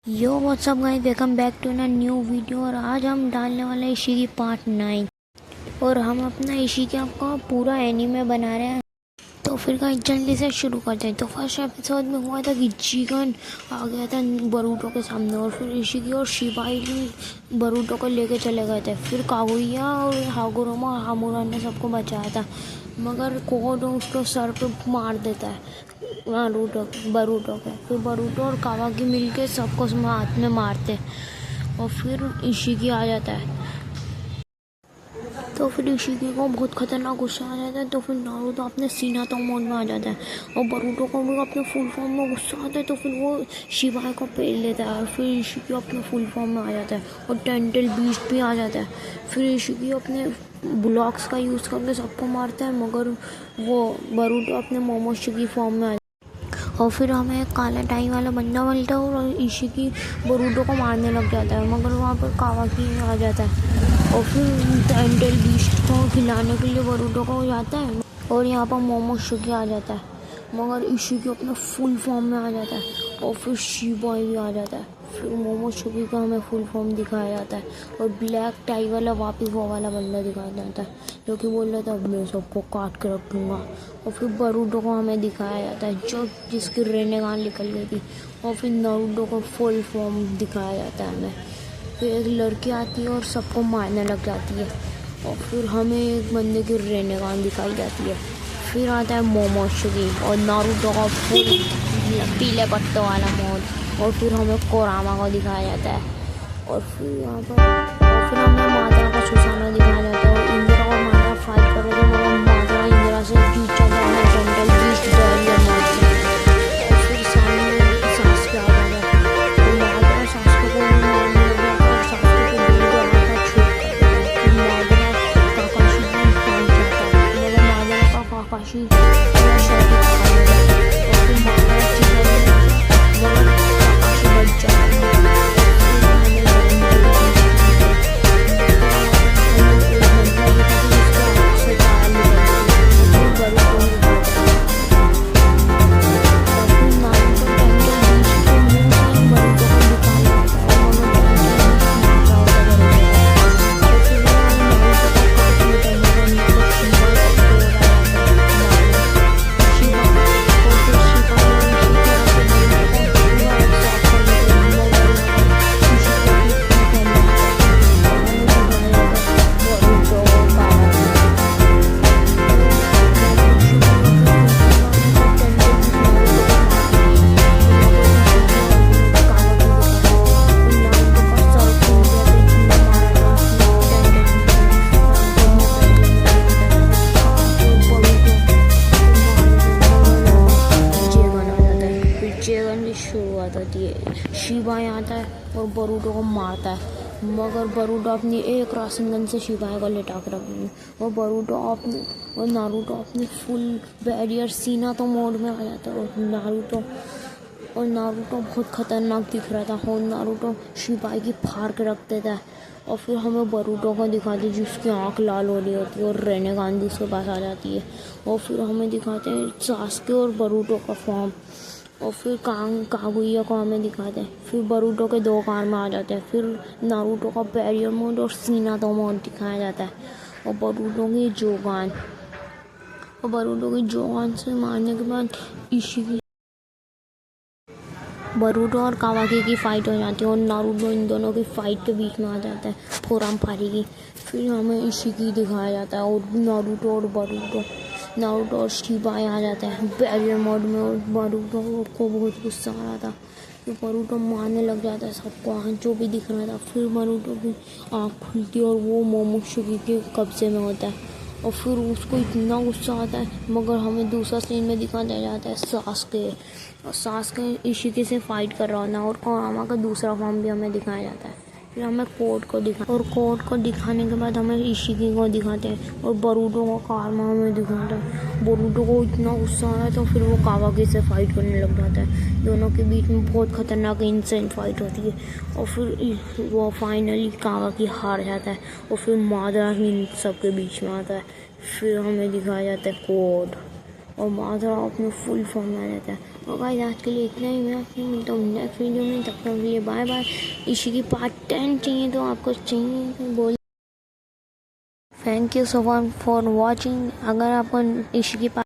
Yo what's up guys, welcome back to a new video. और आज हम डालने वाले हैं इशी की पार्ट 9 और हम अपना इशी का पूरा एनीमे बना रहे हैं। तो फिर गाइस जल्दी से शुरू करते हैं। तो फर्स्ट एपिसोड में हुआ था कि जीगन आ गया था बरूटो के सामने और फिर इशिकी और शिबाई बरूटो को लेके चले गए थे। फिर कागुया और हागुरोमा और हामुरा ने सबको बचाया था, मगर कोड उसको सर पे मार देता है बरूटो के। फिर बरूटो और कावाकी मिलके सबको हाथ में मारते और फिर इशिकी आ जाता है। तो फिर इशिकी को बहुत खतरनाक गुस्सा आ जाता है। तो फिर नारुतो अपने सीना तो मोड में आ जाता है और बरूटो को भी अपने फुल फॉर्म में गुस्सा आता है। तो फिर वो शिबाई को पेल लेता है और फिर इशिकी अपने फुल फॉर्म में आ जाता है और टेंटल बीस्ट भी आ जाता है। फिर इशिकी अपने ब्लॉक्स का यूज़ करके सबको मारता है, मगर वो बरूटो अपने मोमोशी की फॉर्म में आ और फिर हमें एक काला टाई वाला बंदा मिलता है और इशिकी बरूटो को मारने लग जाता है, मगर वहाँ पर कावाकी आ जाता है और फिर टेंटल बीस्ट को खिलाने के लिए बरूटो को जाता है और यहाँ पर मोमोशी आ जाता है, मगर इशिकी अपने फुल फॉर्म में आ जाता है और फिर शिबाई भी आ जाता है। फिर मोमोशी का हमें फुल फॉर्म दिखाया जाता है और ब्लैक टाई वाला वापिस वो वाला बंदा दिखाया जाता है जो कि बोल रहा था अब मैं सबको काट के रख दूँगा। और फिर बरूटो को हमें दिखाया जाता है जो जिसकी रेनेगान निकल गई थी। और फिर नारुतो को फुल फॉर्म दिखाया जाता है हमें। फिर एक लड़की आती है और सबको मारने लग जाती है और फिर हमें एक बंदे की रेनेगान दिखाई जाती है। फिर आता है मोमोशी और नारुतो का फुल पीले पत्तों वाला मोड और फिर हमें कोरामा को दिखाया जाता है और फिर यहाँ पर और फिर हमें मादरा का सुसाना दिखाया जाता है और इंदिरा और मादरा फाइट कर रहे थे, मगर मादरा इंदिरा से जीत जाता है जनरल बीस्ट डॉलियर मोड से। और फिर सामने सासके आ जाता है तो मादरा सासके को मारने लग जाता है और सासके को दिल को आकर छूट कर देता है। फिर मादरा काकाशी को पहुँच जाता है, मगर मादरा का काकाशी शुरुआत होती है। शिबाई आता है और बरूटो को मारता है, मगर बरूटो अपनी एक राशिंगन से शिबाई को लिटा कर रख देती और बरूटो अपने और नारुतो अपने फुल बैरियर सीना तो मोड में आ जाता है और नारुतो बहुत खतरनाक दिख रहा था और नारुतो शिबाई की फाड़ के रख देता है। और फिर हमें बरूटो को दिखाते हैं जिसकी आँख लाल हो रही होती है और रेनेगान उसके पास आ जाती है और फिर हमें दिखाते हैं सासके और बरूटो का फॉर्म और फिर कागुया को हमें दिखाते हैं। फिर बरूटो के दो कान में आ जाते हैं। फिर नारुतो का बैरियर मोड और सीना तो मोड दिखाया जाता है और बरूटो की जोगान से मारने के बाद इशिकी बरूटो और कावाकी की फाइट हो जाती है और नारुतो इन दोनों की फाइट के बीच में आ जाता है फोरामपारी की। फिर हमें इशिकी दिखाया जाता है और नारुतो और शिबाई आ जाता है बैरियर मोड में और बरूटो को बहुत गुस्सा आ रहा था तो बरूटो मारने लग जाता है सबको, जो भी दिख रहा था। फिर बरूटो की आँख खुलती है और वो मोमोशी के कब्जे में होता है और फिर उसको इतना गुस्सा आता है, मगर हमें दूसरा सीन में दिखाया जाता है सासके इशिकी से फाइट कर रहा होना और कोरामा का दूसरा फॉर्म भी हमें दिखाया जाता है। फिर हमें कोड को दिखाने के बाद हमें इशिकी को दिखाते हैं और बरूटो को कारमा हमें दिखाते हैं। बरूटो को इतना गुस्सा आ रहा है तो फिर वो कावाकी से फाइट करने लग जाता है। दोनों के बीच में बहुत खतरनाक इंसेंट फाइट होती है और फिर वो फाइनली कावाकी हार जाता है और फिर मादरा ही सबके बीच में आता है। फिर हमें दिखाया जाता है कोड और माधुरा अपने फुल फॉर्म में आ जाता है। और गाइस आज के लिए इतना ही। मैं आपसे मिलता हूँ नेक्स्ट वीडियो में, तब तक के लिए बाय बाय। इसी की पार्ट 10 चाहिए तो आपको चाहिए तो बोल। Thank you so much for watching. अगर आपको इसी की